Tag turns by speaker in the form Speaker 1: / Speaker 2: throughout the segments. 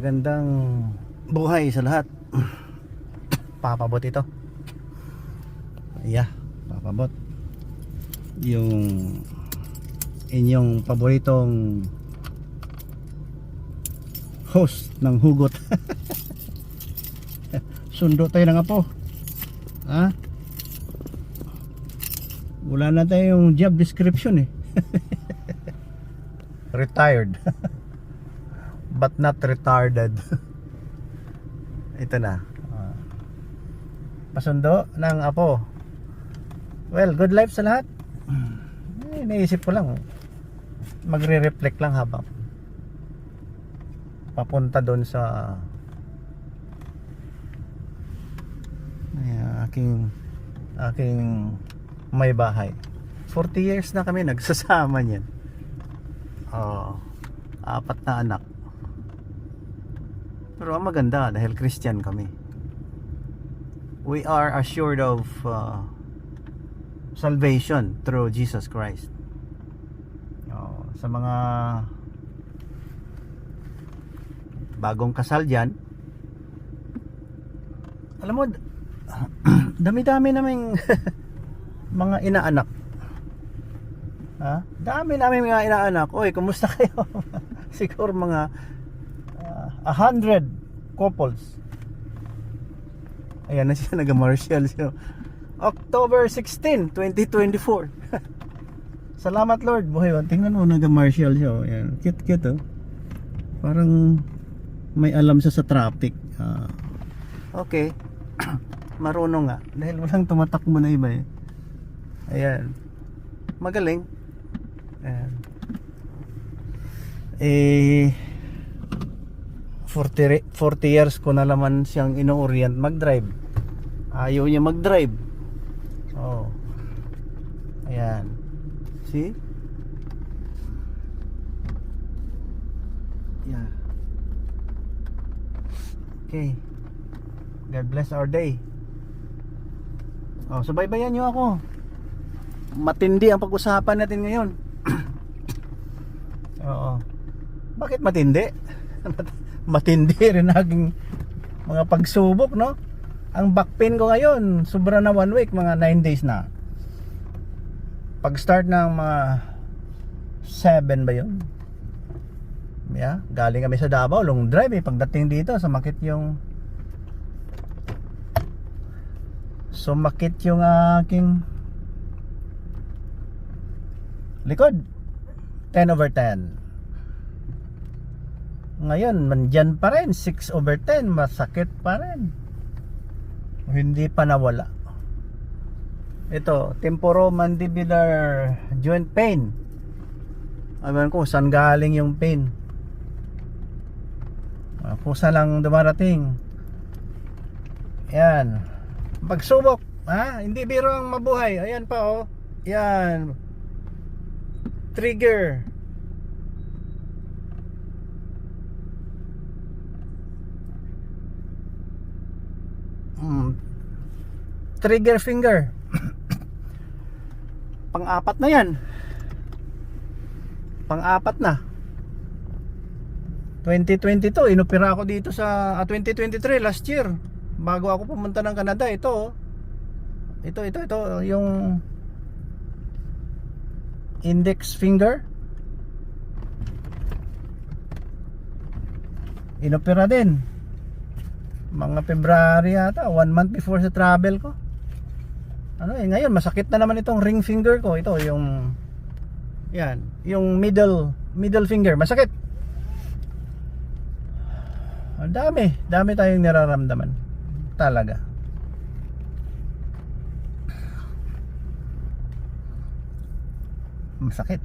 Speaker 1: Magandang buhay sa lahat. Papabot ito. Yeah, papabot. Yung inyong paboritong host ng hugot. Sundo tayo ng apo. Ha? Wala na tayong job description eh. Retired. But not retarded. Ito na. Pasundo ng apo. Well, good life sa lahat. Naisip ko lang, magre-reflect lang habang papunta doon sa aking may bahay. 40 years na kami nagsasama niyan. 4 na anak. Pero ang maganda dahil Christian kami. We are assured of salvation through Jesus Christ. Sa mga bagong kasal dyan, alam mo, dami-dami naming mga inaanak. Ha? Dami namin mga inaanak. Oy, kumusta kayo? Siguro mga 100 couples. Ayan na siya, nag-martial siya. October 16, 2024. Salamat Lord, buhay. Tingnan mo, nag-martial siya. Ayan, cute oh. Parang may alam siya sa traffic. Okay. Marunong nga. Dahil walang tumatakbo na iba eh. Ayan. Magaling. Ayan. 40 years ko na naman siyang ino-orient mag-drive. Ayaw niya mag-drive. Oh. Ayan. See? Yeah. Okay. God bless our day. Oh, subaybayan niyo ako. Matindi ang pag-usapan natin ngayon. Oo. Bakit matindi? Matindi rin aking mga pagsubok, no? Ang back pain ko ngayon, sobra na 1 week, mga 9 days na. Pag start ng mga 7 ba yun? Yeah, galing kami sa Davao, long drive eh. Pagdating dito, sumakit yung aking likod. 10/10. Ngayon, mandyan pa rin, 6/10, masakit pa rin. Hindi pa nawala. Ito, temporomandibular joint pain. Alam ko saan galing yung pain. Kung saan lang dumarating. Yan. Pagsubok, ha? Hindi biro ang mabuhay. Ayan pa oh. Yan. Trigger. Trigger finger. Pang-apat na yan. Pang-apat na. 2022 inopera ako dito sa 2023 last year. Bago ako pumunta ng Canada. Ito yung index finger. Inopera din. Mga February yata, 1 month before sa travel ko. Ngayon masakit na naman itong ring finger ko. Ito yung yan, yung middle finger, masakit. Ang dami tayong nararamdaman. Talaga. Masakit.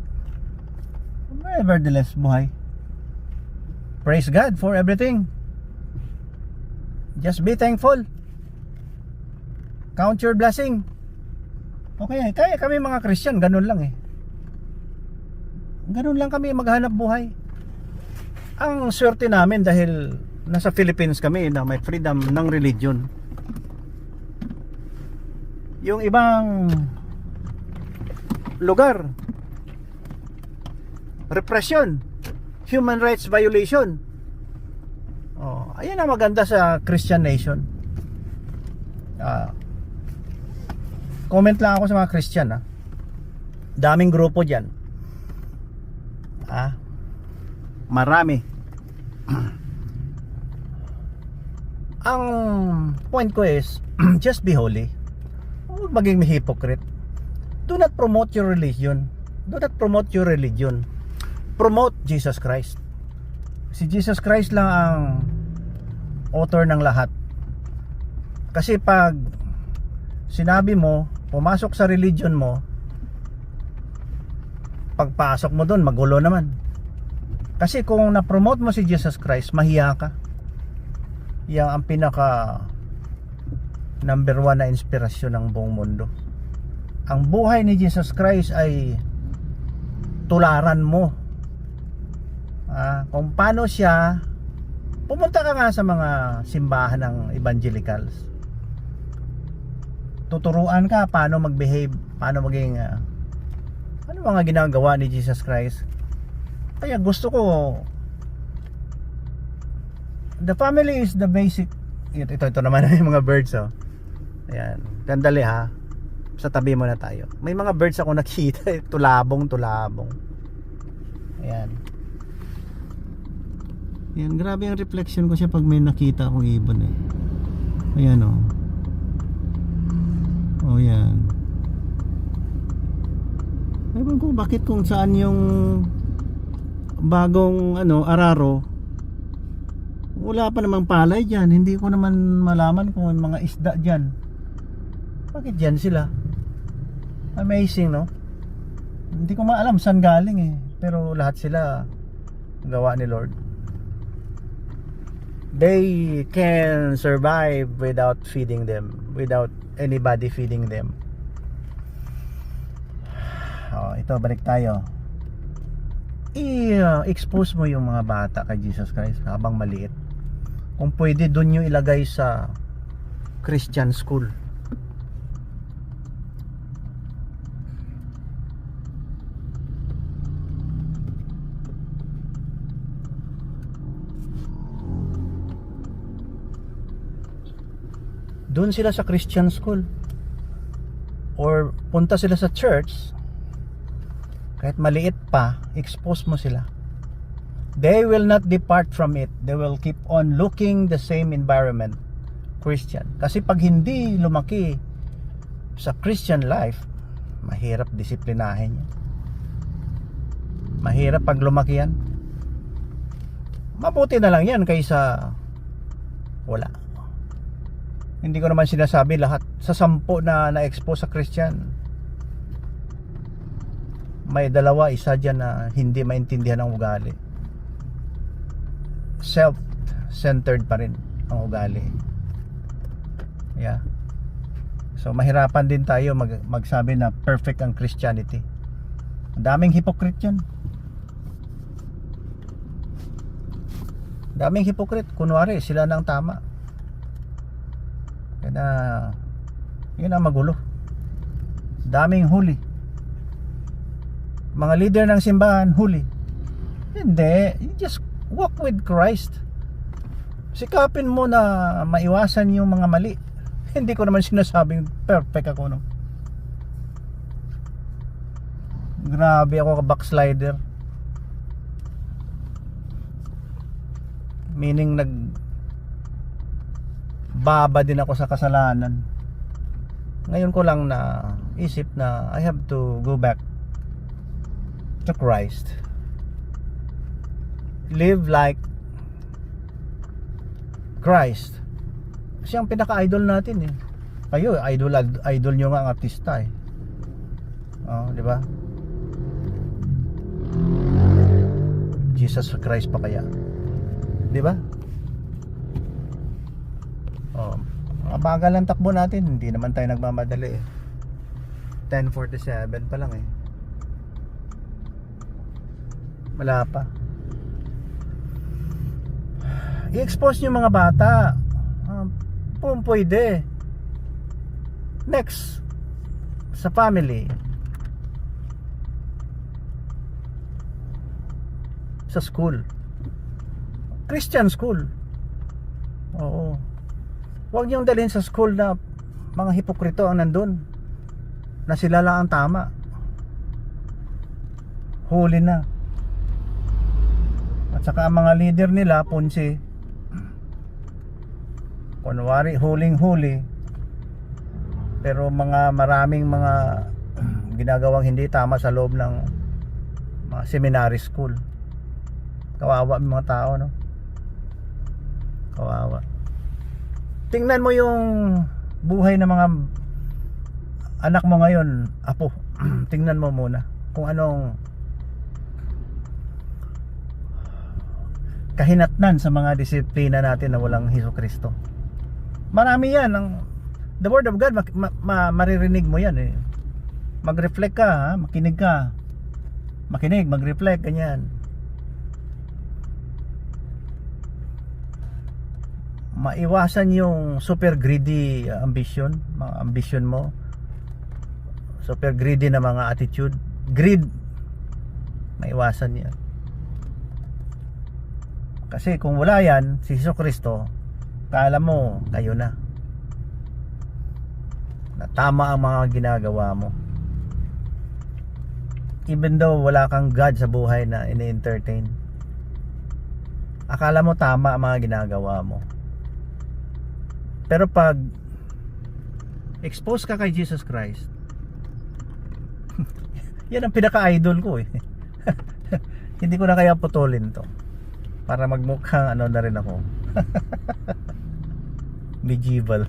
Speaker 1: Nevertheless, buhay. Praise God for everything. Just be thankful. Count your blessing. Okay, kaya kami mga Christian, ganun lang eh. Ganun lang kami maghanap buhay. Ang swerte namin dahil nasa Philippines kami na may freedom ng religion. Yung ibang lugar, repression, human rights violation. Oh, ayan ang maganda sa Christian Nation. Comment lang ako sa mga Christian, ha. Daming grupo diyan. Marami. Ang point ko is just be holy. Huwag maging hypocrite. Do not promote your religion. Do not promote your religion. Promote Jesus Christ. Si Jesus Christ lang ang author ng lahat. Kasi pag sinabi mo, pumasok sa religion mo, pagpasok mo doon, magulo naman. Kasi kung na-promote mo si Jesus Christ, mahiya ka. Yan ang pinaka number 1 na inspirasyon ng buong mundo. Ang buhay ni Jesus Christ ay tularan mo. Kung paano siya, pumunta ka nga sa mga simbahan ng evangelicals. Tuturuan ka paano mag-behave, paano maging ano mga ginagawa ni Jesus Christ. Kaya gusto ko, the family is the basic. Ito naman yung mga birds, oh. Ayan, gandali ha. Sa tabi mo na tayo. May mga birds ako nakita, tulabong. Ayan. Ayan, grabe ang reflection ko siya pag may nakita akong ibon, eh. Ayan, oh. Oh, yan. Ewan ko bakit kung saan yung bagong araro, wala pa namang palay dyan. Hindi ko naman malaman kung mga isda dyan. Bakit dyan sila? Amazing, no? Hindi ko maalam saan galing, eh. Pero lahat sila gawa ni Lord. They can survive without feeding them, without anybody feeding them. Ito, balik tayo. I-expose mo yung mga bata kay Jesus Christ habang maliit. Kung pwede, dun nyo ilagay sa Christian school. Doon sila sa Christian school, or punta sila sa church. Kahit maliit pa, expose mo sila. They will not depart from it. They will keep on looking the same environment, Christian. Kasi pag hindi lumaki sa Christian life, mahirap disiplinahin yan. Mahirap pag lumaki yan. Mabuti na lang yan kaysa wala. Hindi ko naman sinasabi lahat. Sa 10 na na-expose sa Christian, may 2, isa dyan na hindi maintindihan ang ugali. Self-centered pa rin ang ugali. Yeah. So mahirapan din tayo magsabi na perfect ang Christianity. Ang daming hypocrite yan. Daming hypocrite. Kunwari sila nang tama. Kaya yun ang magulo. Daming huli. Mga leader ng simbahan, huli. Hindi, you just walk with Christ. Sikapin mo na maiwasan yung mga mali. Hindi ko naman sinasabing perfect ako, no. Grabe ako ka-backslider. Meaning baba din ako sa kasalanan. Ngayon ko lang na isip na I have to go back to Christ. Live like Christ. Kasi ang pinaka-idol natin, eh. Kayo, idol nyo nga ang artista, eh. Di ba? Jesus Christ pa kaya? Di ba? Mabagal ang takbo natin. Hindi naman tayo nagmamadali, eh. 10:47 pa lang, eh. Wala pa. I-expose nyo mga bata. Kung pwede. Next, sa family, sa school, Christian school. Oo. Huwag niyong dalhin sa school na mga hipokrito ang nandun, na sila lang ang tama. Huli na. At saka ang mga leader nila, punsi, kunwari huling-huli, pero maraming mga ginagawang hindi tama sa loob ng mga seminary school. Kawawa ang mga tao, no? Kawawa. Tingnan mo yung buhay ng mga anak mo ngayon, apo. Tingnan mo muna kung anong kahinatnan sa mga disiplina natin na walang Hesukristo. Marami yan. The Word of God, maririnig mo yan eh. Mag-reflect ka, ha? Makinig ka. Makinig, mag-reflect, ganyan. Maiwasan yung super greedy ambition, mga ambition mo. Super greedy na mga attitude. Greed, maiwasan yan. Kasi kung wala yan, si Hesukristo, kala mo, kayo na. Na tama ang mga ginagawa mo. Even though wala kang God sa buhay na ini-entertain, akala mo tama ang mga ginagawa mo. Pero pag expose ka kay Jesus Christ, yan ang pinaka-idol ko eh. Hindi ko na kaya putulin to, para magmukhang ano na rin ako. Medieval.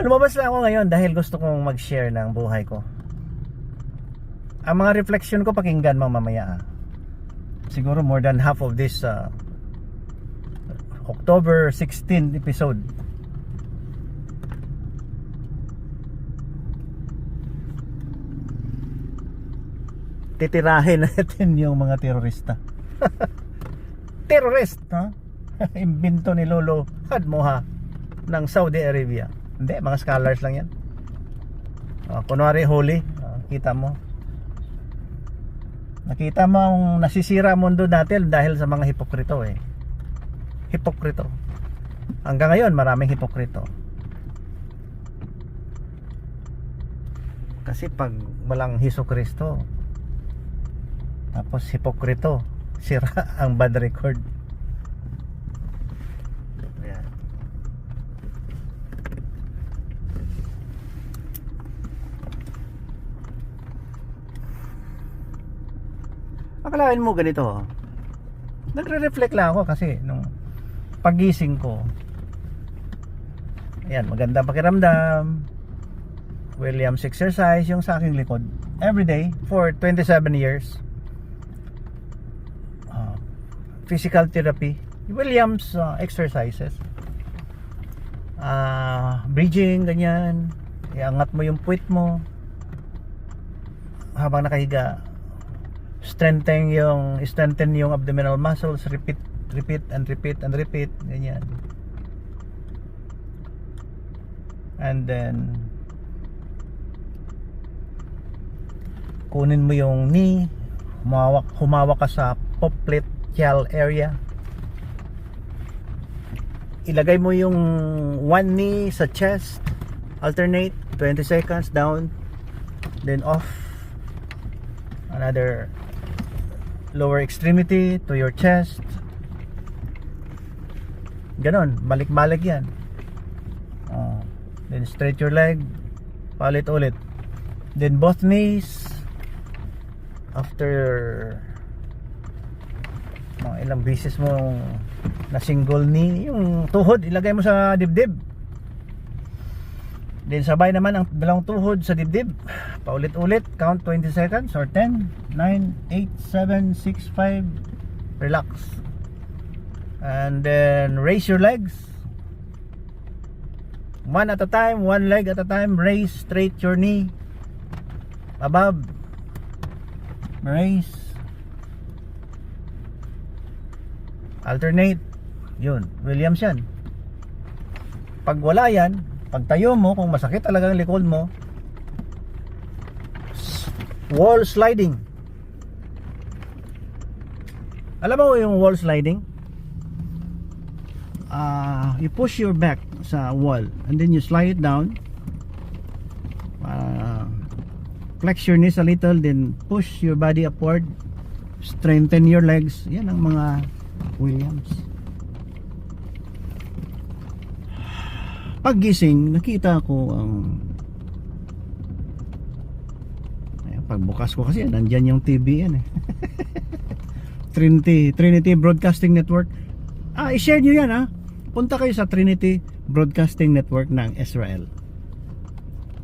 Speaker 1: Lumabas lang ako ngayon dahil gusto kong mag-share ng buhay ko. Ang mga reflection ko pakinggan mo mamaya. Siguro more than half of this October 16 episode. Titirahin natin yung mga terorista. Terrorist, ha? Imbento ni Lolo Hadmoha ng Saudi Arabia. Hindi, mga scholars lang yan. Kunwari holy, kita mo. Nakita mo ang nasisira mundo natin dahil sa mga hipokrito eh. Hipokrito. Hanggang ngayon maraming hipokrito. Kasi pag walang Hesukristo, tapos hipokrito, sira ang bad record. Ayan. Akalain mo ganito, nagre-reflect lang ako kasi nung pagising ko, ayan, magandang pakiramdam. Williams exercise yung sa aking likod everyday for 27 years. Physical therapy, Williams exercises, bridging, ganyan. Iangat mo yung puwit mo habang nakahiga. Strengthen yung abdominal muscles. Repeat and repeat and repeat, ganyan. And then kunin mo yung knee, humawak ka sa popliteal area. Ilagay mo yung one knee sa chest, alternate 20 seconds down, then off. Another lower extremity to your chest. Ganon, balik-balik yan. Then straight your leg, palit-ulit. Then both knees. After mga ilang beses mo na single knee, yung tuhod ilagay mo sa dibdib. Then sabay naman ang dalawang tuhod sa dibdib. Paulit-ulit, count 20 seconds or 10, 9, 8, 7, 6, 5. Relax. And then raise your legs. One at a time, one leg at a time. Raise straight your knee above. Raise. Alternate. Yun, Williams yan. Pag wala yan, pag tayo mo, kung masakit talaga ang likod mo, wall sliding. Alam mo yung wall sliding? you push your back sa wall and then you slide it down, flex your knees a little, then push your body upward, strengthen your legs. Yan ang mga Williams. Paggising, nakita ko ang pagbukas ko kasi nandyan yung TV yan eh. Trinity Broadcasting Network. I-share nyo yan punta kayo sa Trinity Broadcasting Network ng Israel.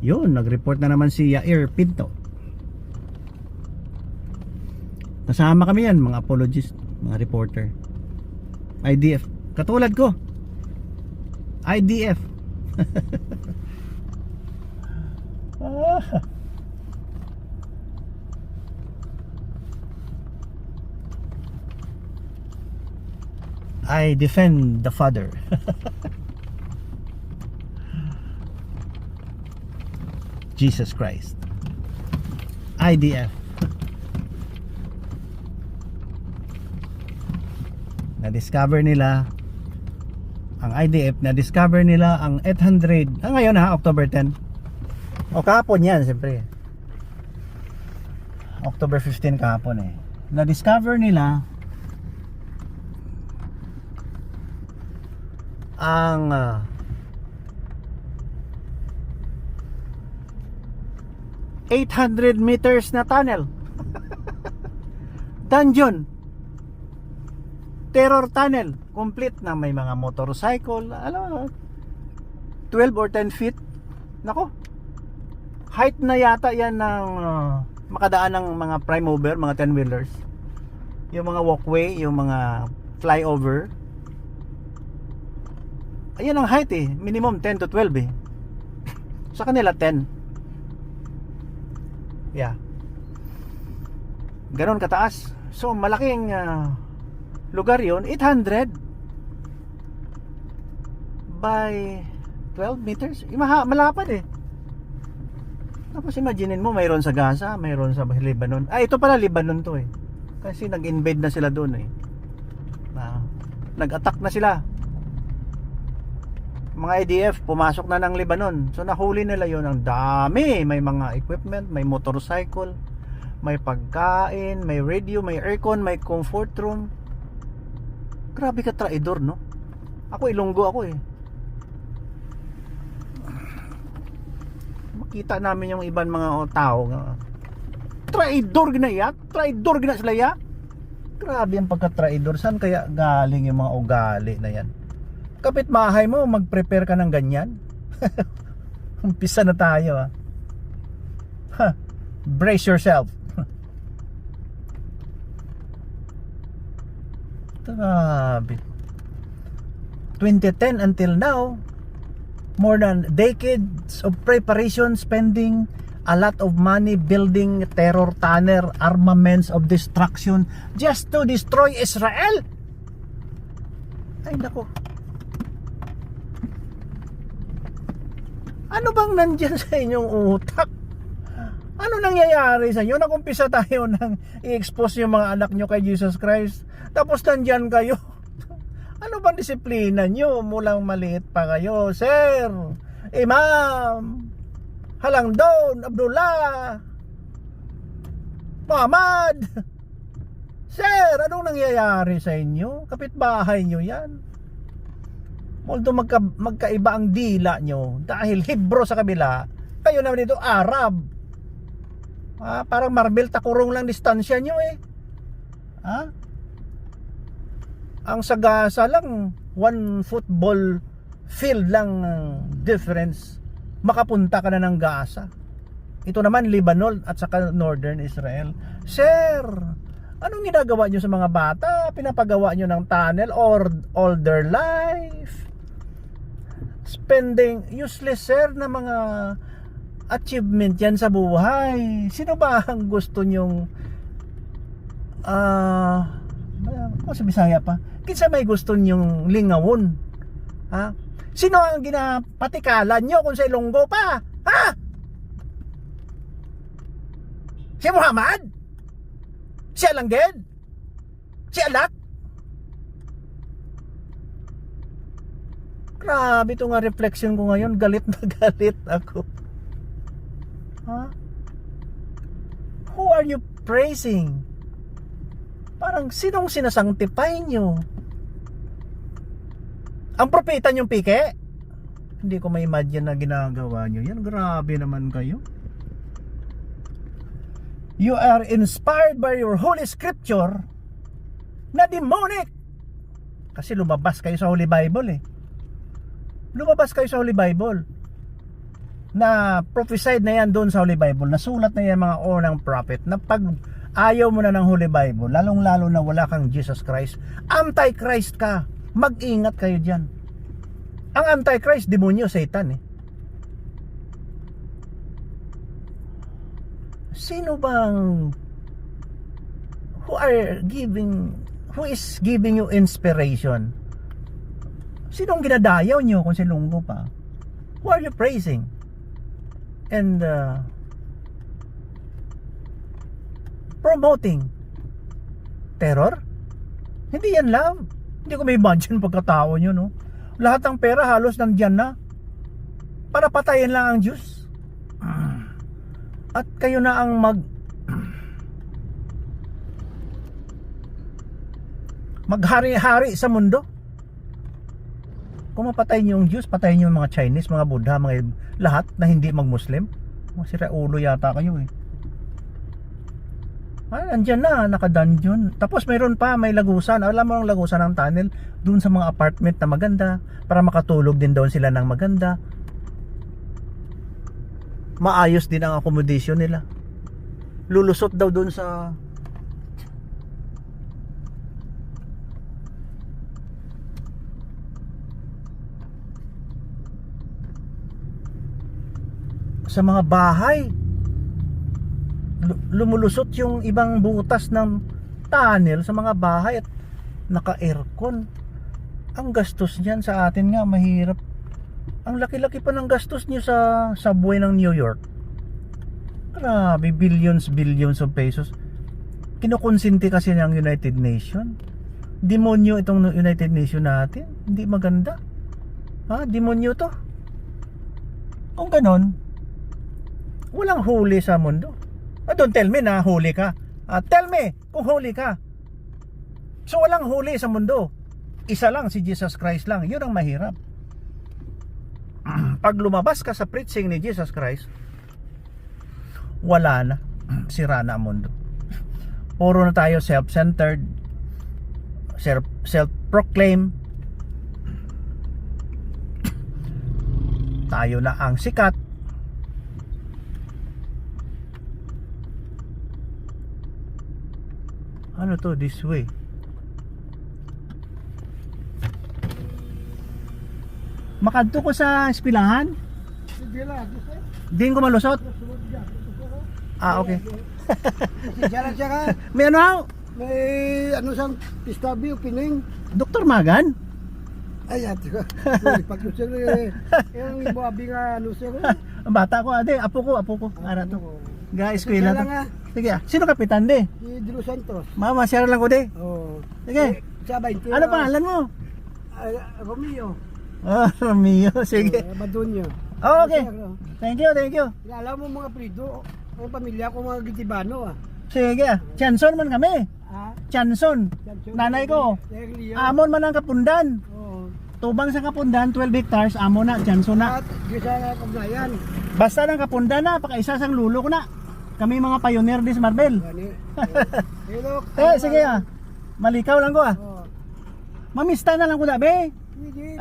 Speaker 1: Yun, nag-report na naman si Yair Pinto. Nasama kami yan, mga apologists, mga reporter. IDF, katulad ko. IDF. I defend the father. Jesus Christ. IDF. Na-discover nila ang IDF, na-discover nila ang 800 ngayon October 10. O kahapon yan, siyempre. October 15 kahapon eh. Na-discover nila ang 800 meters na tunnel. Dungeon. Terror tunnel. Complete na may mga motorcycle. Alam mo, 12 or 10 feet. Nako. Height na yata yan ng makadaan ng mga prime mover, mga 10-wheelers. Yung mga walkway, yung mga flyover. Ayan ang height eh. Minimum 10 to 12 eh. Sa kanila 10. Yeah. Ganon kataas. So malaking lugar yun. 800 by 12 meters. Malapad eh. Tapos imaginin mo, mayroon sa Gaza, mayroon sa Lebanon. Ito pala Lebanon to eh. Kasi nag-invade na sila doon eh. Nag-attack na sila. Mga IDF pumasok na ng Lebanon. So nahuli nila yun. Ang dami. May mga equipment, may motorcycle, may pagkain, may radio, may aircon, may comfort room. Grabe ka traidor, no? Ako Ilonggo ako eh. Makita namin yung ibang mga tao. Traidor ginaya? Traidor gina sila ya? Grabe ang pagka-traidor. Saan kaya galing yung mga ugali na yan? Kapitbahay mo, mag-prepare ka ng ganyan. Umpisa na tayo Brace yourself. Grabe. 2010 until now, more than decades of preparation, spending a lot of money building terror tunnel, armaments of destruction just to destroy Israel. Ay nako. Ano bang nandyan sa inyong utak? Ano nangyayari sa inyo? Nakumpisa tayo nang i-expose yung mga anak nyo kay Jesus Christ. Tapos nandyan kayo. Ano bang disiplina nyo? Mulang maliit pa kayo. Sir, Imam, Halangdon, Abdullah, Muhammad. Sir, anong nangyayari sa inyo? Kapitbahay nyo yan. Although magkaiba ang dila nyo, dahil Hebro sa kabila, kayo naman dito Arab. Parang marble, takurong lang distansya nyo eh. Ang sa Gaza lang 1 football field lang difference, makapunta ka na ng Gaza. Ito naman Lebanon at saka Northern Israel. Sir, anong ginagawa nyo sa mga bata? Pinapagawa nyo ng tunnel or all their life? Spending useless, sir, na mga achievement yan sa buhay. Sino ba ang gusto nyong sa Bisaya pa? Kinsa may gusto nyong lingawon? Sino ang ginapatikalan nyo kung sa Ilonggo pa? Si Muhammad? Si Alangged? Si Alat? Grabe ito nga reflection ko ngayon. Galit na galit ako. Ha? Who are you praising? Parang sinong sinasangtipay nyo? Ang propeta nyong pike? Hindi ko ma-imagine na ginagawa nyo yan. Grabe naman kayo. You are inspired by your holy scripture na demonic. Kasi lumabas kayo sa Holy Bible eh. Lumabas kayo sa Holy Bible. Na prophesied na yan doon sa Holy Bible. Nasulat na yan mga unang prophet. Na pag ayaw mo na ng Holy Bible, lalong lalo na wala kang Jesus Christ, Antichrist ka. Mag-ingat kayo dyan. Ang Antichrist, demonyo, Satan eh. Sino bang who is giving you inspiration? Sinong ginadayaw nyo kung silunggo pa? Who are you praising? And promoting terror? Hindi yan love. Hindi ko may imagine pagkatao nyo, no? Lahat ng pera halos nandyan na para patayin lang ang Diyos. At kayo na ang maghari-hari sa mundo. Kung mapatay niyo yung Diyos, patayin niyo yung mga Chinese, mga Buddha, mga lahat na hindi mag-Muslim. Mga siraulo yata kayo eh. Andyan na, naka-dungeon. Tapos mayroon pa, may lagusan. Alam mo ang lagusan ng tunnel? Doon sa mga apartment na maganda, para makatulog din doon sila ng maganda. Maayos din ang accommodation nila. Lulusot daw doon sa mga bahay. Lumulusot yung ibang butas ng tunnel sa mga bahay at naka-aircon. Ang gastos niyan sa atin nga mahirap. Ang laki-laki pa ng gastos niyo sa subway ng New York. Grabe, billions of pesos. Kinukonsinti kasi ng United Nation. Demonyo itong United Nation natin. Hindi maganda. Ha? Demonyo to. Kung ganon, walang huli sa mundo. Don't tell me na huli ka. Tell me kung huli ka. So walang huli sa mundo. Isa lang, si Jesus Christ lang. Yun ang mahirap. Pag lumabas ka sa preaching ni Jesus Christ, wala na. Sira na ang mundo. Puro na tayo self-centered, self-proclaim. Tayo na ang sikat. Ano to, this way? Makadto ko sa espilahan? Di ko malusot? Okay. May ano?
Speaker 2: May ano sang pistabi o pining.
Speaker 1: Dr. Magan?
Speaker 2: Ay, ate ko. Pag-usir yung ibo abi nga lusir ko.
Speaker 1: Ang bata ko, ate. Apo ko. Ara to. Guys, eskwela to.
Speaker 2: Lang,
Speaker 1: Sige, sino kapitan de?
Speaker 2: Si Dilo Santos.
Speaker 1: Mama, share lang ko de.
Speaker 2: Oh.
Speaker 1: Sige.
Speaker 2: Sa 20.
Speaker 1: Ano pangalan mo?
Speaker 2: Romeo.
Speaker 1: Romeo. Sige.
Speaker 2: Badunyo.
Speaker 1: Okay. Thank you.
Speaker 2: Alam mo mga prido, ang pamilya ko mga Gitibano
Speaker 1: Sige. Chanson man kami. Chanson. Nanay ko. Amon man ang kapundan. Tubang sa kapundan, 12 hectares, amo na, Chanson na.
Speaker 2: At gisa kagnayan.
Speaker 1: Basta ng kapundan na, pakaisa sang lulo ko na. Kami mga pioneer di sa Marbel.
Speaker 2: Hello.
Speaker 1: Sige Malikaw lang ko Mamista na lang ko dabe.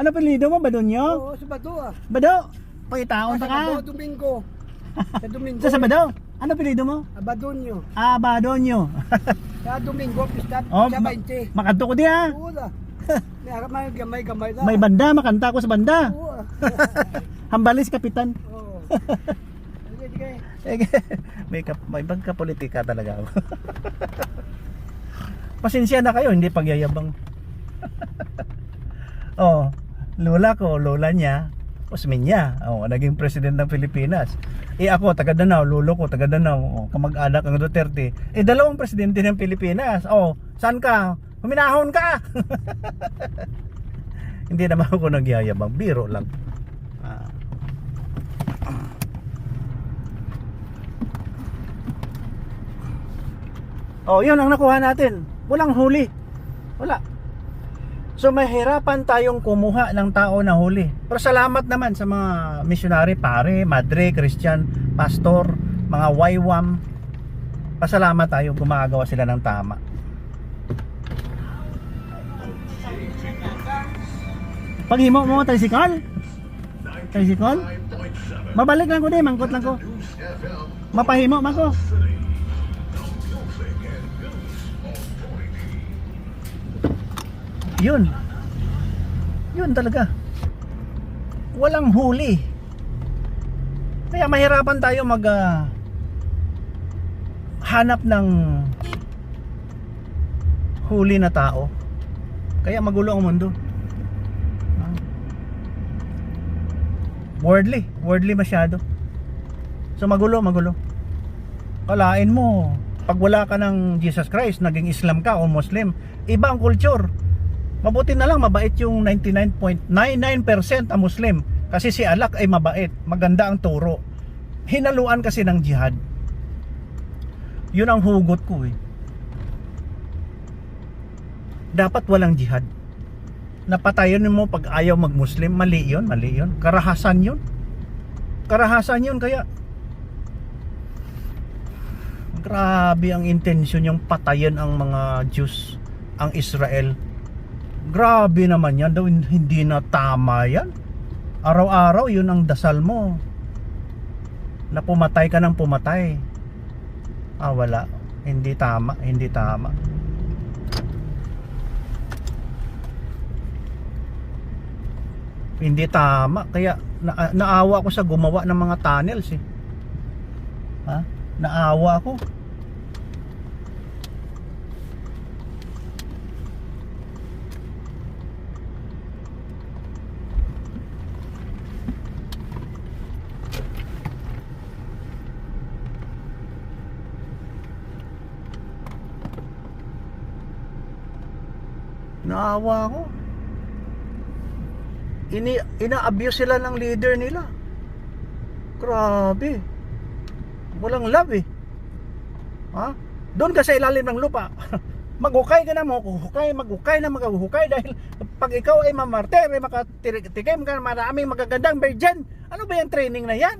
Speaker 1: Ano apelyido mo? Badonyo?
Speaker 2: Oo, sa Bado
Speaker 1: Bado? Pagitaon pa ka?
Speaker 2: Sa Domingo. Sa Domingo.
Speaker 1: Sa Sabado? Ano apelyido mo?
Speaker 2: Badonyo.
Speaker 1: Badonyo.
Speaker 2: Sa Domingo, pista sa 20.
Speaker 1: Makadto ko di ha.
Speaker 2: Oo da. May gamay da.
Speaker 1: May banda, makanta ko sa banda.
Speaker 2: Oo.
Speaker 1: Hambalis kapitan.
Speaker 2: Oo.
Speaker 1: May bangka politika talaga ako. Pasensya na kayo, hindi pagyayabang. Lola niya, Osmeña, naging president ng Pilipinas. Ako, taga Danao, lolo ko, taga Danao, kamag-anak ng Duterte. Dalawang presidente ng Pilipinas. Saan ka? Huminahon ka! Hindi naman ako nagyayabang, biro lang. Oh, yun ang nakuha natin. Walang huli. Wala. So mahirapan tayong kumuha ng tao na huli. Pero salamat naman sa mga missionary, pare, madre, Christian, pastor, mga YWAM. Pasalamat tayo, gumagawa sila ng tama. Paghimo mo, tricycle? Tricycle? Mabalik lang ko din, mangkot lang ko. Mapahimo, mako. Yun. Yun talaga. Walang huli. Kaya mahirapan tayo hanap ng huli na tao. Kaya magulo ang mundo. Worldly masyado. So magulo. Kalain mo, pag wala ka ng Jesus Christ, naging Islam ka o Muslim, iba ang culture. Mabuti na lang mabait yung 99.99% ang Muslim. Kasi si Allah ay mabait, maganda ang turo. Hinaluan kasi ng jihad. Yun ang hugot ko eh. Dapat walang jihad. Napatayon mo pag ayaw mag-Muslim, mali yun. Karahasan yun. Kaya grabe ang intensyon yung patayan ang mga Jews, ang Israel. Grabe naman yan, daw hindi na tama yan. Araw-araw yun ang dasal mo, na pumatay ka ng pumatay. Wala, hindi tama. Hindi tama. Kaya naawa ako sa gumawa ng mga tunnels eh. Naawa ako. Naawa ako. Ina-abuse sila ng leader nila. Grabe. Walang love eh. Doon ka sa ilalim ng lupa. Maghukay ka na, maghukay dahil pag ikaw ay mamartir, ay makatikim ka, maraming magagandang virgin. Ano ba yung training na yan?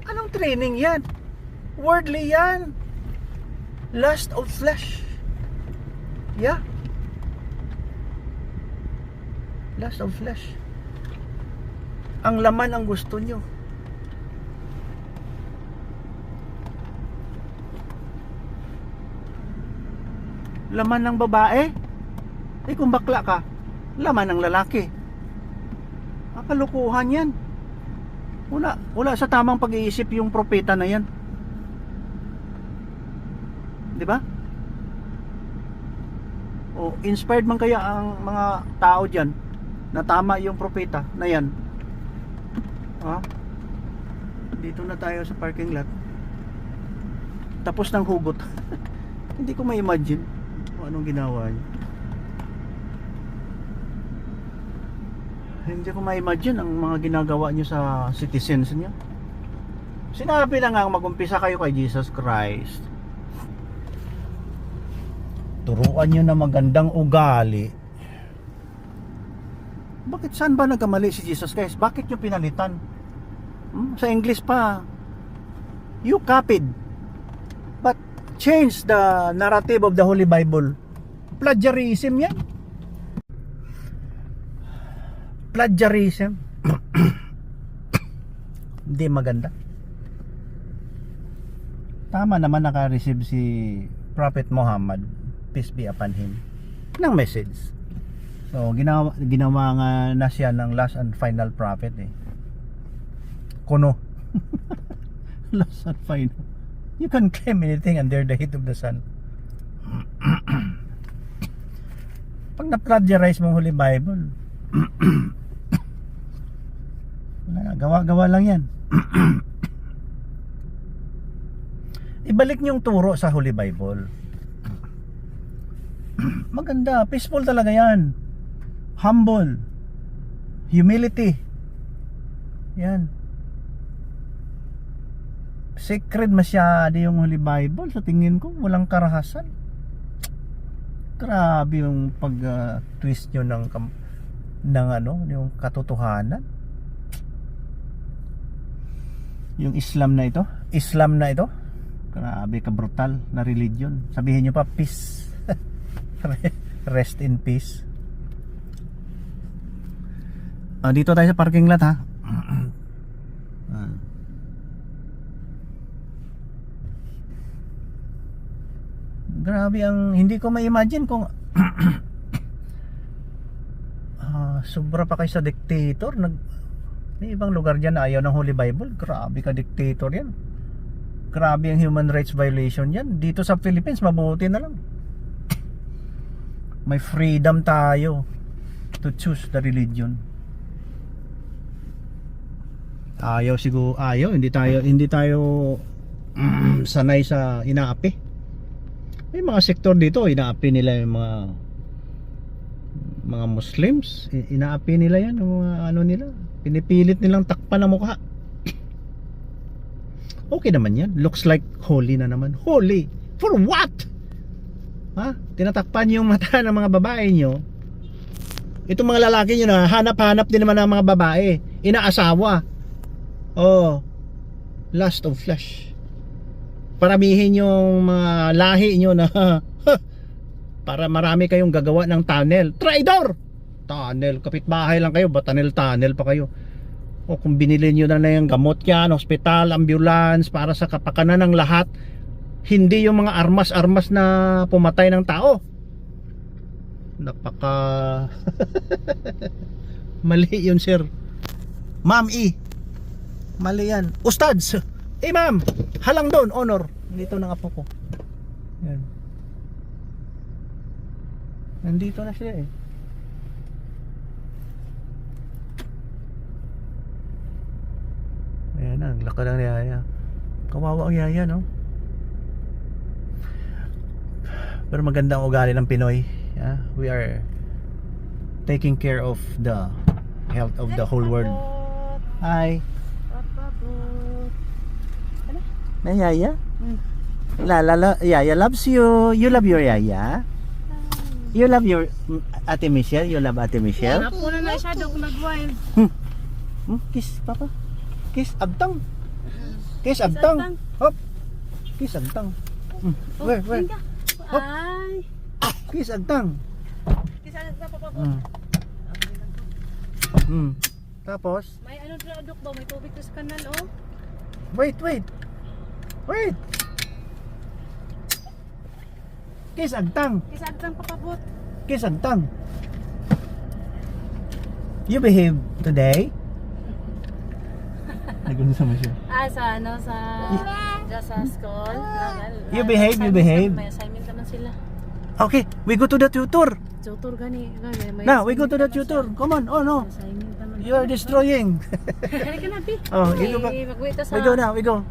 Speaker 1: Anong training yan? Worldly yan. Lust of flesh. Yeah. Lust of flesh. Ang laman ang gusto nyo. Laman ng babae? Kung bakla ka, laman ng lalaki. Kalukuhan yan. Wala sa tamang pag-iisip yung propeta na yan. Di ba? Inspired man kaya ang mga tao dyan na tama yung propeta na yan. Dito na tayo sa parking lot. Tapos ng hugot. Hindi ko ma-imagine kung anong ginawa niya. Hindi ko ma-imagine ang mga ginagawa niyo sa citizens niyo. Sinabi na nga mag-umpisa kayo kay Jesus Christ. Turuan niyo na magandang ugali. Bakit saan ba nagkamali si Jesus Christ? Bakit niyo pinalitan? Sa English pa. You copied but change the narrative of the Holy Bible. Plagiarism yan. Plagiarism. Hindi maganda. Tama naman naka-receive si Prophet Muhammad, peace be upon him, ng message. So ginawa nga na siya ng last and final prophet eh. Kuno. Last and final. You can claim anything under the heat of the sun. Pag na-plagiarize mong Holy Bible, gawa-gawa lang yan. Ibalik niyong turo sa Holy Bible. Maganda, peaceful talaga yan. humble, humility. Yan. Sacred masyado yung Holy Bible. Sa tingin ko, walang karahasan. Grabe yung pag-twist nyo ng yung katotohanan. Yung Islam na ito, grabe ka brutal na religion. Sabihin nyo pa peace. Rest in peace. Dito tayo sa parking lot, ha. Grabe ang hindi ko ma-imagine kung sobra pa kayo sa dictator. May ibang lugar dyan na ayaw ng Holy Bible. Grabe ka dictator yan. Grabe ang human rights violation yan. Dito sa Philippines mabuti na lang. May freedom tayo to choose the religion. Hindi tayo sanay sa inaapi. May mga sektor dito inaapi nila yung mga Muslims, inaapi nila yan, yung mga nila, pinipilit nilang takpan ang mukha. Okay naman yan, looks like holy na naman. Holy for what? Tinatakpan yung mata ng mga babae nyo. Itong mga lalaki nyo na hanap-hanap din naman ng mga babae, inaasawa. Lust of flesh. Paramihin yung mga lahi nyo na para marami kayong gagawa ng tunnel. Traidor! Tunnel, kapitbahay lang kayo, ba tunnel pa kayo? O kung binili nyo na yung gamot yan, hospital, ambulance, para sa kapakanan ng lahat, hindi yung mga armas-armas na pumatay ng tao. Napaka mali yun, sir. Ma'am mali yan. Ustads, ma'am, halang doon, honor. Dito ng apo ko. Yan. Nandito na siya eh. Ayan na, laka ng yaya. Kawawa ang yaya, no? Pero maganda ang ugali ng Pinoy. We are taking care of the health of the whole world. Hi. Na yaya? Yaya loves you. You love your yaya? You love your Ate Michelle? You love Ate Michelle?
Speaker 3: Napuna na siya doon nag-wild.
Speaker 1: Kiss, papa. Kiss, abtang. Kiss, abtang. Hop. Kiss, abtang. Where? Hop.
Speaker 3: Ay.
Speaker 1: Kiss, abtang.
Speaker 3: Kisa na papa po.
Speaker 1: Tapos?
Speaker 3: May ano dok ba? May tubig sa kanal oh.
Speaker 1: Wait. Kiss, agtang.
Speaker 3: Kisa agtang papabot.
Speaker 1: Kiss, agtang. You behave today? Nagunsa mo siya.
Speaker 3: Sa school.
Speaker 1: You behave.
Speaker 3: May assignment naman sila.
Speaker 1: Okay, we go to the tutor.
Speaker 3: Tutor gani.
Speaker 1: Now, we go to the tutor. Come on. Oh no.
Speaker 3: Assignment naman.
Speaker 1: You are destroying.
Speaker 3: Halika na, Pi.
Speaker 1: You go back.
Speaker 3: Magwita sa...
Speaker 1: We go now, we go.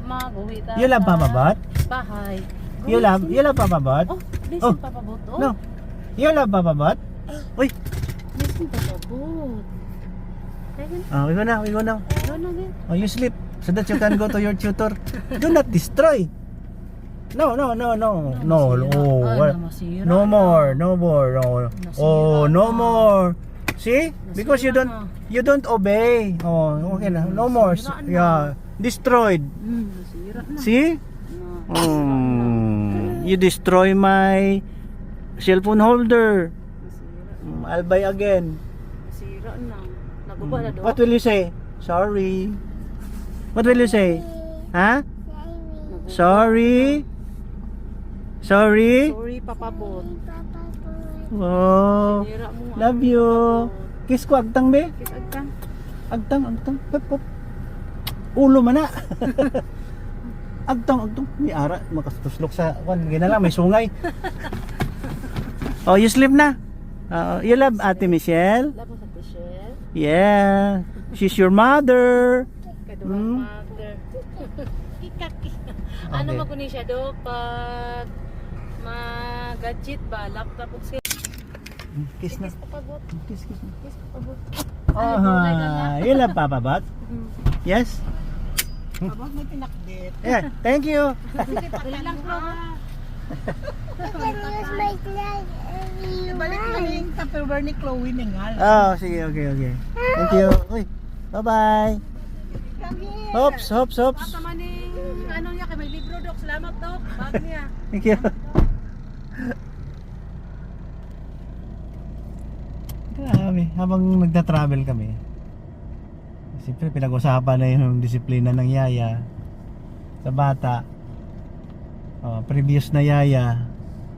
Speaker 3: Magwita
Speaker 1: You love Papa Bot?
Speaker 3: Bahay.
Speaker 1: You love Papa Bot?
Speaker 3: Oh, listen Papa Bot. Oh.
Speaker 1: No. You love Papa Bot? Uy.
Speaker 3: Listen Papa Bot.
Speaker 1: We go now.
Speaker 3: Go na din.
Speaker 1: You sleep so that you can go to your tutor. Do not destroy. No. No more. No more. See? Because you don't obey. Okay na. No more. Yeah. Destroyed.
Speaker 3: Nasira na.
Speaker 1: See? You destroy my cellphone holder. I'll buy again.
Speaker 3: Nasira na. Naguba na doon.
Speaker 1: What will you say? Sorry. What will you say? Ha? Sorry.
Speaker 3: Sorry Papa Bot.
Speaker 1: Oh.
Speaker 3: Nasira mo.
Speaker 1: Love you. Kiss ko agtang be.
Speaker 3: Kiss agtang.
Speaker 1: Agtang. Hop. Ulo man na. Agtang. May ara makatuslok sa ginala may sungay. You sleep na. You love Ate Michelle?
Speaker 3: Love mo sa Michelle?
Speaker 1: Yeah. She's your mother.
Speaker 3: Kadulang mother. Ano
Speaker 1: Okay.
Speaker 3: maguni siya do pag gadget ba laptop o siya.
Speaker 1: Kiss na.
Speaker 3: Kiss papabot.
Speaker 1: Kiss na.
Speaker 3: Kiss papabot.
Speaker 1: You love Papa Bot? Yes?
Speaker 2: Abang may pinakbit.
Speaker 1: Yeah, thank you.
Speaker 3: Dali lang po.
Speaker 2: Balik na yung Tupperware ni Chloe Ningal.
Speaker 1: Oh, sige, okay. Thank you. Uy, bye-bye. Hops.
Speaker 3: Tama ning ano niya kay may libro dok. Salamat dok. Bag niya.
Speaker 1: Thank you. Grabe, habang nagta-travel kami. Siyempre, pinag-usapan na yung disiplina ng yaya sa bata. Previous na yaya,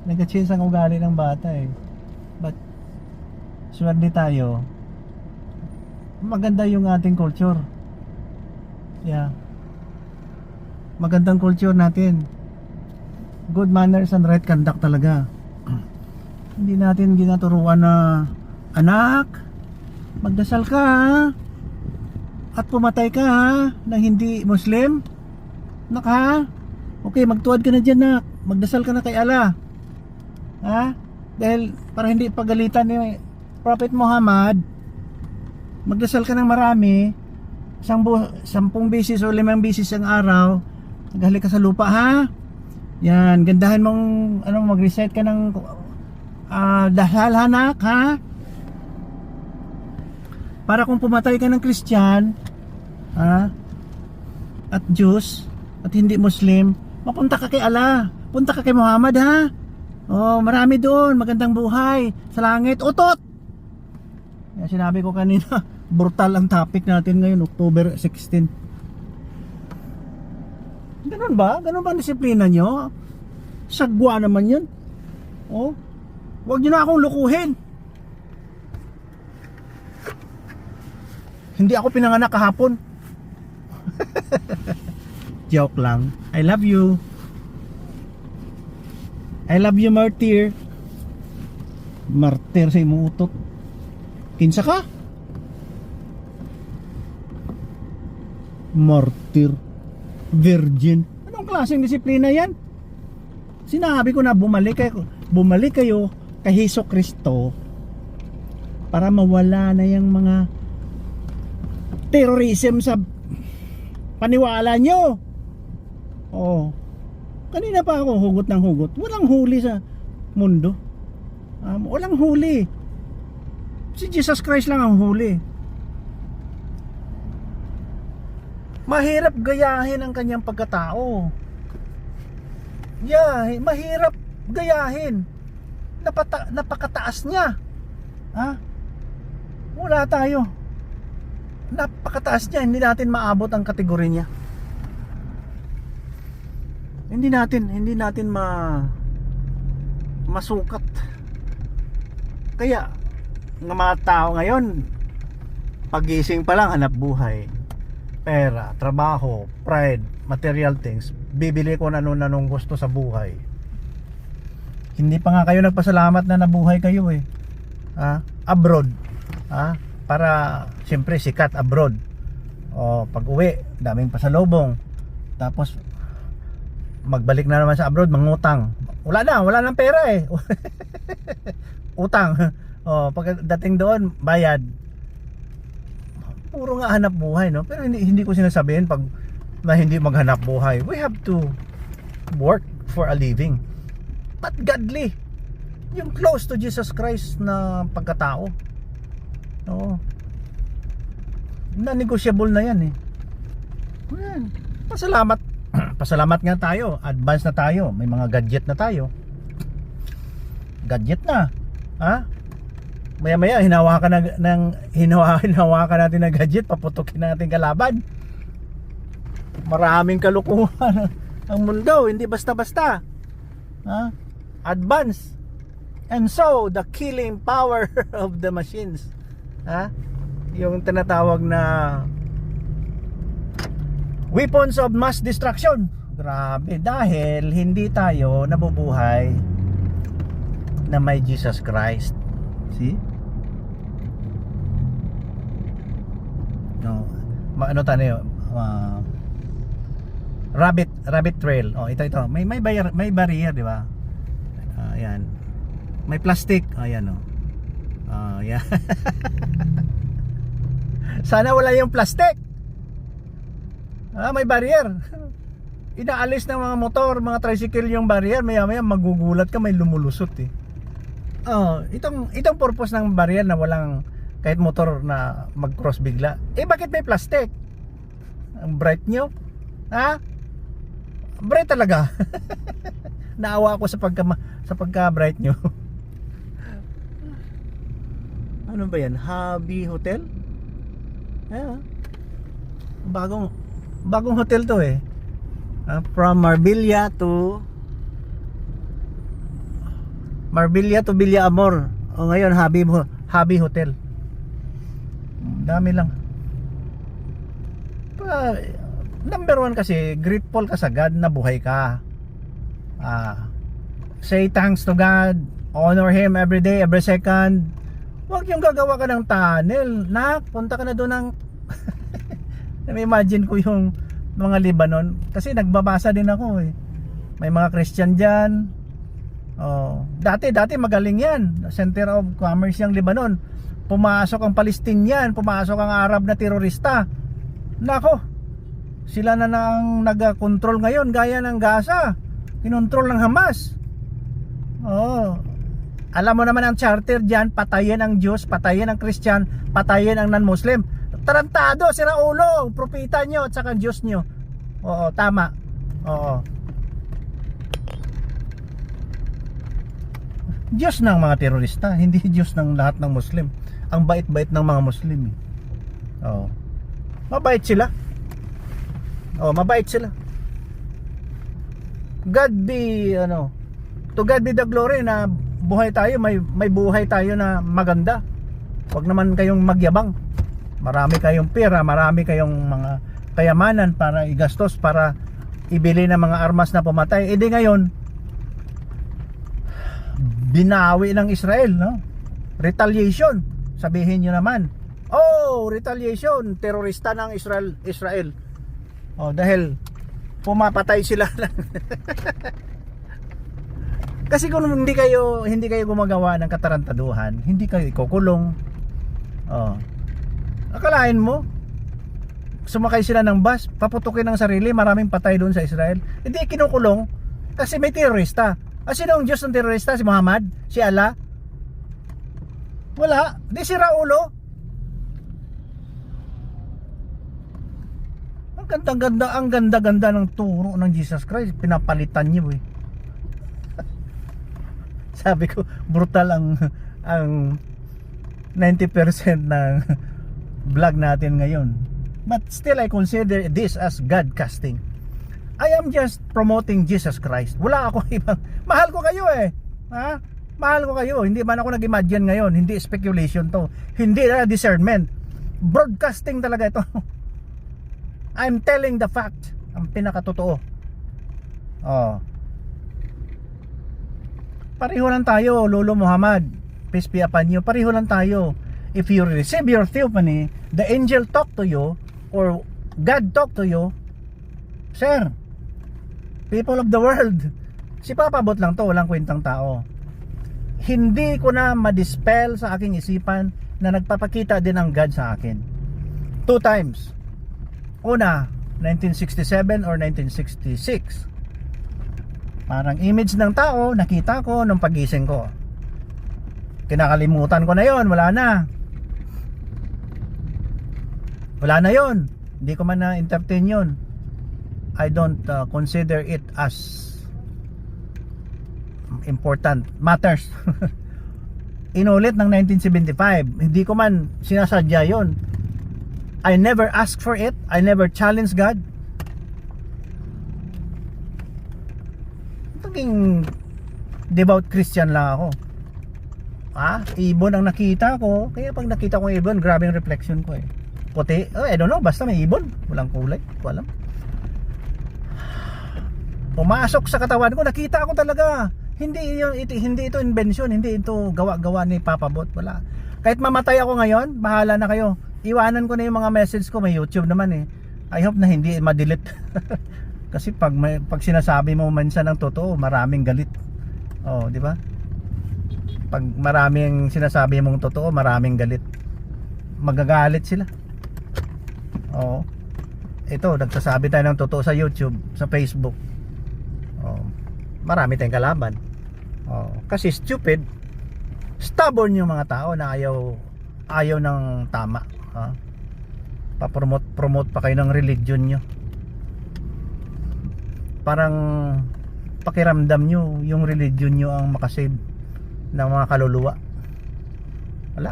Speaker 1: nag-change ang ugali ng bata eh. But, swerte tayo. Maganda yung ating culture. Yeah. Magandang culture natin. Good manners and right conduct talaga. Hindi natin ginaturuan na, anak, magdasal ka ha? At pumatay ka ha, na hindi Muslim. Nak ha? Okay, magtuwad ka na dyan nak. Magdasal ka na kay Allah. Ha? Dahil para hindi pagalitan ni Prophet Muhammad, magdasal ka ng marami. 10 bisis o 5 bisis ang araw. Naghalik ka sa lupa ha. Yan, gandahan mong mag-recite ka ng dasal hanak ha. Para kung pumatay ka ng Christian at Jews at hindi Muslim, mapunta ka kay Allah, punta ka kay Muhammad ha. Oh, marami doon, magandang buhay sa langit, utot. Yan sinabi ko kanina, brutal ang topic natin ngayon, October 16. Ganun ba? Ganun ba ang disiplina nyo? Sagwa naman yun. Oh, huwag nyo na akong lukuhin. Hindi ako pinanganak kahapon. Joke lang. I love you. I love you, martyr. Martyr sa imuutot. Kinsa ka? Martyr. Virgin. Anong klaseng disiplina yan? Sinabi ko na bumalik kayo kay Hesus Kristo para mawala na yung mga terrorism sa paniwala nyo. Oh, kanina pa ako hugot ng hugot. Walang huli sa mundo. Walang huli. Si Jesus Christ lang ang huli. Mahirap gayahin ang kanyang pagkatao. Yeah, mahirap gayahin. Napakataas niya. Wala tayo. Napakataas niya, hindi natin maabot ang kategori niya. Hindi natin masukat. Kaya ng mga tao ngayon, pagising pa lang hanap buhay, pera, trabaho, pride, material things, bibili ko na nung gusto sa buhay. Hindi pa nga kayo nagpasalamat na nabuhay kayo eh. Abroad. Para siyempre sikat abroad. Pag uwi, daming pasalubong. Tapos magbalik na naman sa abroad, mangutang. Wala nang pera eh. Utang. Pagdating doon, bayad. Puro nga hanap buhay, no? Pero hindi ko sinasabihin pag na hindi maghanap buhay. We have to work for a living. But godly. Yung close to Jesus Christ na pagkatao. Oo. Na-negotiable na yan eh. Yan. Pasalamat nga tayo. Advance na tayo. May mga gadget na tayo. Gadget na. Maya hinawakan natin ng gadget, paputukin natin kalaban. Maraming kalukuhan ang mundo, hindi basta-basta. Advance. And so, the killing power of the machines. Yung tinatawag na weapons of mass destruction. Grabe, dahil hindi tayo nabubuhay na may Jesus Christ. See? No. Ano tayo? Rabbit trail. Ito. May barrier, di ba? Ayan. May plastic. Ayan Oh, yeah. Sana wala yung plastic. May barrier. Inaalis ng mga motor, mga tricycle yung barrier, maya-maya magugulat ka, may lumulusot eh. Itong purpose ng barrier na walang kahit motor na mag-cross bigla. Bakit may plastic? Ang bright nyo? Ha? Bright talaga. Naawa ako sa pagka-bright nyo. Ano ba yan? Hobby Hotel? Ayan. Bagong hotel to eh. From Marbella to Villa Amor. Ngayon Hobby Hotel. Dami lang. Number 1 kasi, grateful ka sa God na buhay ka. Say thanks to God. Honor Him every day, every second. Huwag yung gagawa ka ng tunnel. Punta ka na doon ng imagine ko yung mga Lebanon. Kasi nagbabasa din ako eh. May mga Christian dyan. Dati magaling yan. Center of Commerce yung Lebanon. Pumasok ang Palestinian, pumasok ang Arab na terorista. Nako, sila na ang nag-control ngayon, gaya ng Gaza. Kinontrol ng Hamas. Alam mo naman ang charter dyan, patayin ang Diyos, patayin ang Christian, patayin ang non-Muslim. Tarantado, sira ulo, propeta nyo at saka Diyos nyo. Oo, tama. Oo. Diyos ng mga terorista, hindi Diyos ng lahat ng Muslim. Ang bait-bait ng mga Muslim. Mabait sila. Mabait sila. To God be the glory na buhay tayo, may buhay tayo na maganda. Huwag naman kayong magyabang. Marami kayong pera, marami kayong mga kayamanan para igastos, para ibili ng mga armas na pumatay. Di ngayon binawi ng Israel, no? Retaliation. Sabihin nyo naman, retaliation, terorista ng Israel. Dahil pumapatay sila lang. Kasi kung hindi kayo gumagawa ng katarantaduhan, hindi kayo ikukulong. Akalain mo sumakay sila ng bus, paputukin ng sarili, maraming patay doon sa Israel. Hindi kinukulong kasi may terorista. Sino ang Diyos ng terorista? Si Muhammad? Si Allah? Wala. Di sira ulo. Ang ganda ng turo ng Jesus Christ. Pinapalitan niyo eh. Sabi ko, brutal ang 90% ng vlog natin ngayon. But still I consider this as God casting. I am just promoting Jesus Christ. Wala ako ibang. Mahal ko kayo eh. Ha? Mahal ko kayo. Hindi man ako nag-imagine ngayon. Hindi speculation to. Hindi na discernment. Broadcasting talaga ito. I'm telling the fact. Ang pinakatotoo. Pareho lang tayo, Lolo Muhammad. Peace be upon you. Pareho lang tayo. If you receive your theophany, the angel talk to you, or God talk to you, sir, people of the world, si papabot lang to, walang kwentang tao. Hindi ko na ma-dispel sa aking isipan na nagpapakita din ang God sa akin. 2 times. Una, 1967 or 1966. Parang image ng tao, nakita ko nung pagising ko. Kinakalimutan ko na yon, wala na. Wala na yon. Hindi ko man na-entertain yon. I don't consider it as important matters. Inulit ng 1975. Hindi ko man sinasadya yon. I never asked for it. I never challenged God. Naging devout Christian lang ako. Ibon ang nakita ko. Kaya pag nakita ko ibon, grabe yung reflection ko eh. Puti. I don't know, basta may ibon. Walang kulay. Hindi ko alam. Pumasok sa katawan ko, nakita ko talaga. Hindi ito invention, hindi ito gawa-gawa ni Papa Bot. Wala. Kahit mamatay ako ngayon, bahala na kayo. Iwanan ko na yung mga message ko, may YouTube naman eh. I hope na hindi ma-delete. Kasi pag sinasabi mo minsan ng totoo, maraming galit. Di ba? Pag maraming sinasabi mong totoo, maraming galit. Magagalit sila. Oo. Ito, nagsasabi tayo ng totoo sa YouTube, sa Facebook. Oo. Marami tayong kalaban. Oo. Kasi stupid, stubborn yung mga tao na ayaw ng tama. Ha? Papromote pa kayo ng religion nyo. Parang pakiramdam nyo yung religion nyo ang makasave ng mga kaluluwa. Wala.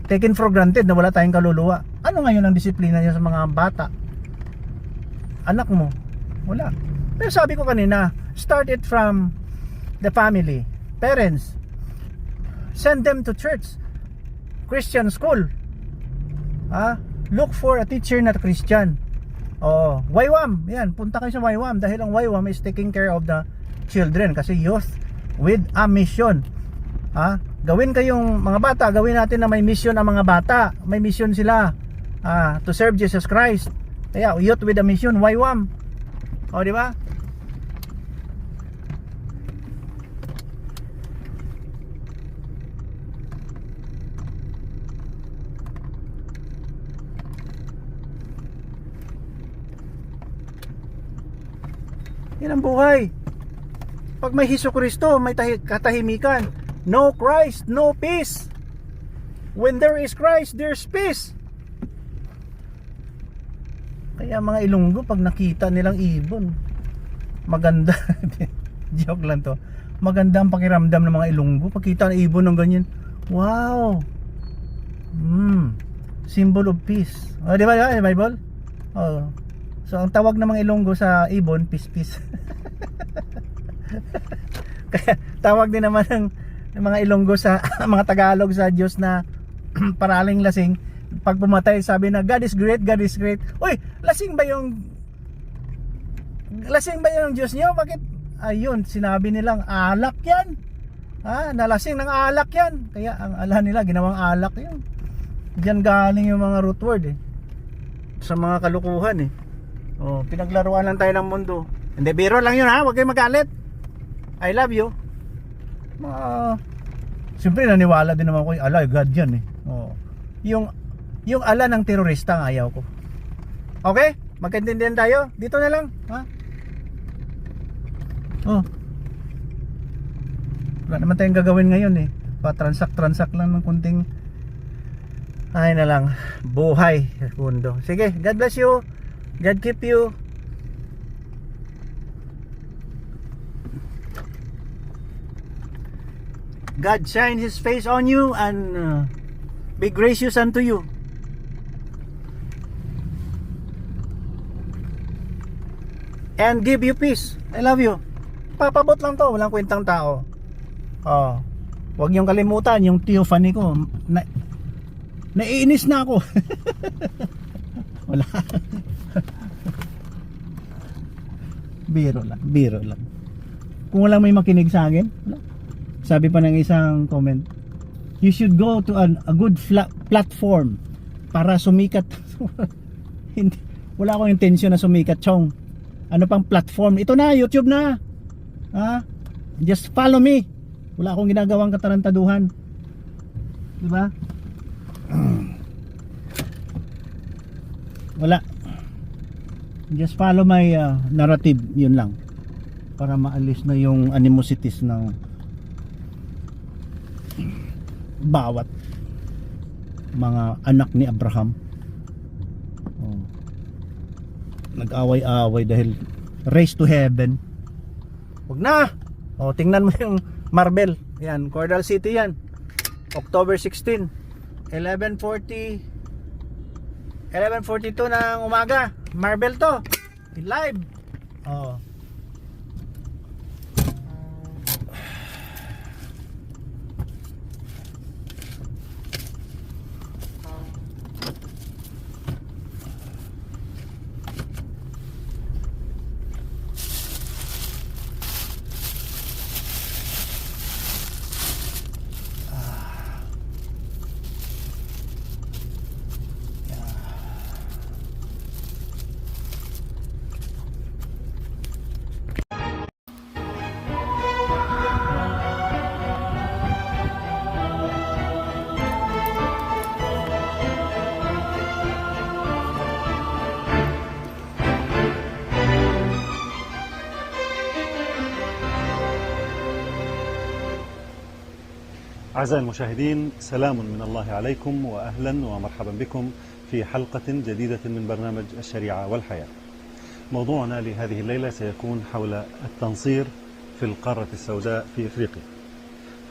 Speaker 1: Taken for granted na wala tayong kaluluwa. Ano ngayon ang disiplina niya sa mga bata? Anak mo? Wala. Pero sabi ko kanina, start it from the family, parents. Send them to church, Christian school. Look for a teacher na Christian. YWAM, yan, punta kayo sa YWAM dahil ang YWAM is taking care of the children kasi youth with a mission. Gawin kayong mga bata, gawin natin na may mission ang mga bata. May mission sila to serve Jesus Christ. Kaya youth with a mission, YWAM. Di ba? Yan ang buhay. Pag may Jesucristo, may katahimikan. No Christ, no peace. When there is Christ, there's peace. Kaya mga Ilonggo, pag nakita nilang ibon, maganda. Joke lang to. Maganda ang pakiramdam ng mga Ilonggo. Pagkita ng ibon ng ganyan, wow. Symbol of peace. Di ba yung Bible? So ang tawag ng mga Ilonggo sa ibon, peace. Kaya tawag din naman ng mga Ilonggo sa mga Tagalog sa Diyos na paraling lasing. Pag pumatay, sabi na God is great, God is great. Uy, lasing ba yung Diyos niyo? Bakit? Ayun, sinabi nilang alak yan. Nalasing ng alak yan. Kaya ang ala nila, ginawang alak yun. Diyan galing yung mga root word sa mga kalukuhan pinaglaruan lang tayo ng mundo. Hindi, biro lang yun huwag kayong magalit. I love you. Siyempre naniwala din naman ko yung ala, God yan yung ala ng terorista ang ayaw ko. Okay? Magkaintindihan tayo? Dito na lang wala naman tayong gagawin ngayon pa-transact lang ng kunting ay na lang buhay mundo. Sige, God bless you, God keep you. God shine His face on you and be gracious unto you. And give you peace. I love you. Papabot lang to, walang kwentang tao. Huwag niyong kalimutan yung theophany ko. Naiinis na ako. Wala. Biro lang. Kung walang may makinig sa akin, wala. Sabi pa ng isang comment, you should go to a good platform para sumikat. Hindi, wala akong intensyon na sumikat, chong. Ano pang platform? Ito na, YouTube na. Just follow me. Wala akong ginagawang katarantaduhan. Diba? Wala. Just follow my narrative, yun lang. Para maalis na yung animosities ng bawat mga anak ni Abraham. Nag-away-away dahil race to heaven. Huwag na. Tingnan mo yung Marvel. Yan, Cordal City yan. October 16, 11:42 ng umaga. Marvel to. Live.
Speaker 4: أعزائي المشاهدين، سلام من الله عليكم وأهلا ومرحبا بكم في حلقة جديدة من برنامج الشريعة والحياة. موضوعنا لهذه الليلة سيكون حول التنصير في القارة السوداء في إفريقيا.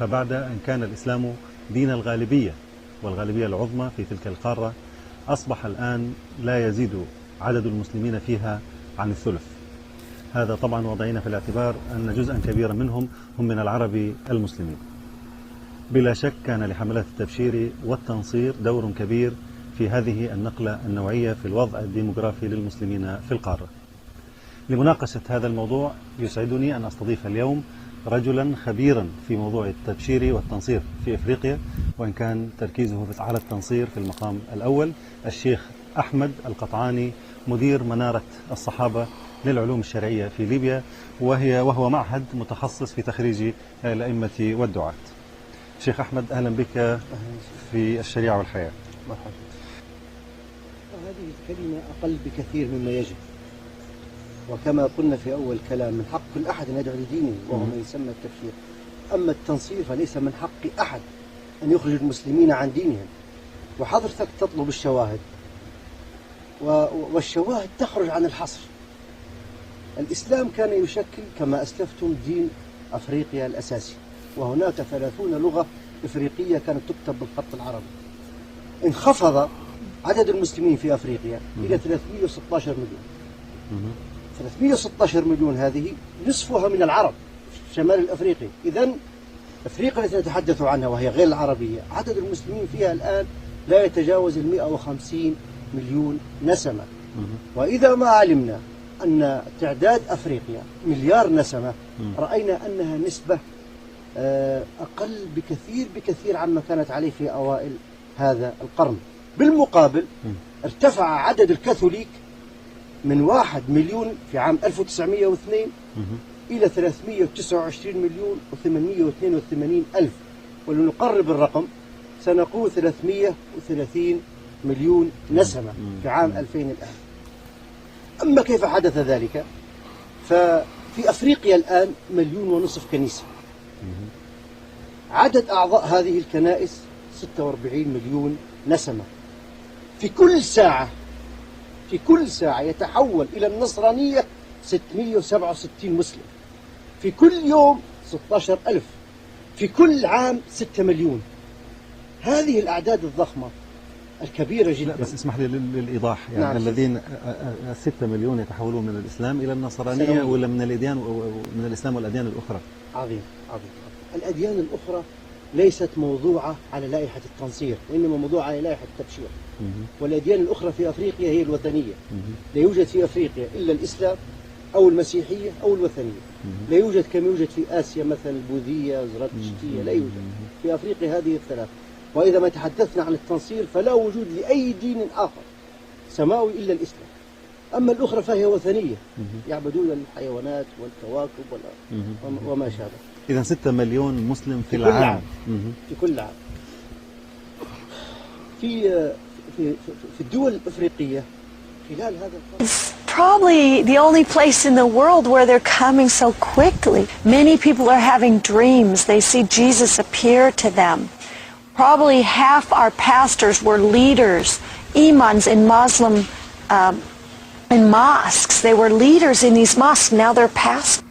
Speaker 4: فبعد أن كان الإسلام دين الغالبية والغالبية العظمى في تلك القارة، أصبح الآن لا يزيد عدد المسلمين فيها عن الثلث. هذا طبعا وضعين في الاعتبار أن جزءا كبيرا منهم هم من العرب المسلمين. بلا شك كان لحملات التبشير والتنصير دور كبير في هذه النقلة النوعية في الوضع الديموغرافي للمسلمين في القارة. لمناقشة هذا الموضوع يسعدني أن أستضيف اليوم رجلا خبيرا في موضوع التبشير والتنصير في إفريقيا، وإن كان تركيزه على التنصير في المقام الأول، الشيخ أحمد القطعاني، مدير منارة الصحابة للعلوم الشرعية في ليبيا، وهو معهد متخصص في تخريج الأئمة والدعاة. شيخ أحمد، أهلا بك في الشريعة والحياة.
Speaker 1: مرحبا. هذه الكلمة أقل بكثير مما يجب، وكما قلنا في أول كلام من حق كل أحد أن يدعو لدينه وهو ما يسمى التبشير. أما التنصير فليس من حق أحد أن يخرج المسلمين عن دينهم، وحضرتك تطلب الشواهد، والشواهد تخرج عن الحصر. الإسلام كان يشكل كما أسلفتم دين أفريقيا الأساسي، وهناك 30 لغة إفريقية كانت تكتب بالخط العربي. انخفض عدد المسلمين في أفريقيا إلى 316 مليون. 316 مليون هذه نصفها من العرب في شمال الأفريقي. إذن أفريقيا التي نتحدث عنها وهي غير العربية عدد المسلمين فيها الآن لا يتجاوز 150 مليون نسمة. وإذا ما علمنا أن تعداد أفريقيا مليار نسمة، رأينا أنها نسبة أقل بكثير عما كانت عليه في أوائل هذا القرن. بالمقابل ارتفع عدد الكاثوليك من 1 مليون في عام 1902 إلى 329 مليون و882 ألف، ولنقرب الرقم سنقول 330 مليون نسمة في عام 2000 الآن. أما كيف حدث ذلك؟ ففي أفريقيا الآن 1.5 مليون كنيسة. عدد أعضاء هذه الكنائس 46 مليون نسمة. في كل ساعة يتحول إلى النصرانية 667 مسلم. في كل يوم 16 ألف. في كل عام 6 مليون. هذه الأعداد الضخمة الكبيرة جدا.
Speaker 4: بس اسمح لي للإيضاح، يعني
Speaker 1: نعم.
Speaker 4: الذين 6 مليون يتحولون من الإسلام إلى النصرانية ولا من الإسلام والأديان الأخرى؟
Speaker 1: عظيم. الأديان الأخرى ليست موضوعة على لائحة التنصير، وإنما موضوعة على لائحة التبشير. والأديان الأخرى في أفريقيا هي الوثنية. لا يوجد في أفريقيا إلا الإسلام أو المسيحية أو الوثنية. لا يوجد كما يوجد في آسيا مثلا البوذية، زرادشتية، لا يوجد. في أفريقيا هذه الثلاث. وإذا ما تحدثنا عن التنصير فلا وجود لأي دين آخر سماوي إلا الإسلام. أما الأخرى فهي وثنية، يعبدون الحيوانات والكواكب وما شابه.
Speaker 4: إذا 6 مليون مسلم في العام.
Speaker 1: في كل عام. في الدول الأفريقية خلال هذا القرن
Speaker 5: probably the only place in the world where they're coming so quickly. Many people are having dreams. They see Jesus appear to them. Probably half our pastors were leaders, imams in Muslim in mosques. They were leaders in these mosques. Now they're pastors.